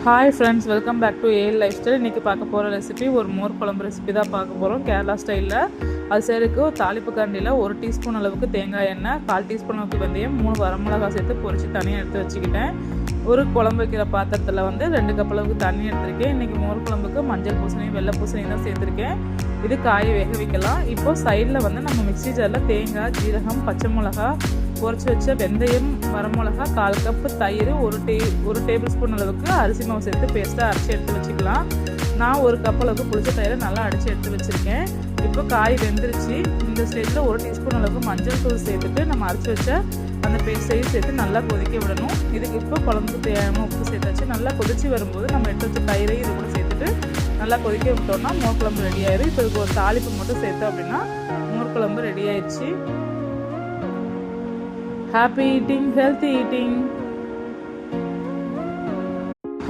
Hi friends, welcome back to AL life style. இன்றைக்கி பார்க்க போகிற ரெசிபி ஒரு மோர் குழம்பு ரெசிபி தான் பார்க்க போகிறோம், கேரளா ஸ்டைலில். அது செய்யறதுக்கு ஒரு தாளிப்பு கரண்டியில் 1 டீஸ்பூன் அளவுக்கு தேங்காய் எண்ணெய், 1/4 டீஸ்பூன் அளவுக்கு வெந்தயம், 3 வரமிளகாய் சேர்த்து பொரித்து தனியாக எடுத்து வச்சுக்கிட்டேன். ஒரு குழம்பு வைக்கிற பாத்திரத்தில் 2 கப் அளவுக்கு தண்ணி எடுத்திருக்கேன். இன்றைக்கி மோர் குழம்புக்கு மஞ்சள் பூசணி, வெள்ளை பூசணி தான் சேர்த்துருக்கேன். இது காயை வேக வைக்கலாம். இப்போது சைடில் நம்ம மிக்ஸி ஜாரில் தேங்காய், ஜீரகம், பச்சை மிளகா, பொரிச்சு வச்ச வெந்தயம், வரமிளகா, 1/4 கப் தயிர், ஒரு டேபிள் ஸ்பூன் அளவுக்கு அரிசி மாவு சேர்த்து பேஸ்ட்டாக அரைச்சி எடுத்து வச்சுக்கலாம். நான் 1 கப் அளவுக்கு புளிச்ச தயிரை நல்லா அடித்து எடுத்து வச்சுருக்கேன். இப்போ காய் வெந்துருச்சு. இந்த ஸ்டேஜில் 1 டீஸ்பூன் அளவுக்கு மஞ்சள் தூள் சேர்த்துட்டு நம்ம அரைச்சி வச்ச அந்த பேஸ்ட்டையும் சேர்த்து நல்லா கொதிக்க விடணும். இதுக்கு இப்போ குழம்புக்கு தேவையான உப்பு சேர்த்தாச்சு. நல்லா கொதிச்சு வரும்போது நம்ம எடுத்து வச்ச தயிரையும் இது கூட சேர்த்துட்டு நல்லா கொதிக்க விட்டோம்னா மோர் குழம்பு ரெடி ஆயிடும். இப்போ இதுக்கு ஒரு தாளிப்பு மட்டும் சேர்த்தோம் அப்படின்னா மோர் குழம்பு ரெடி ஆயிடுச்சு. Happy eating, healthy eating.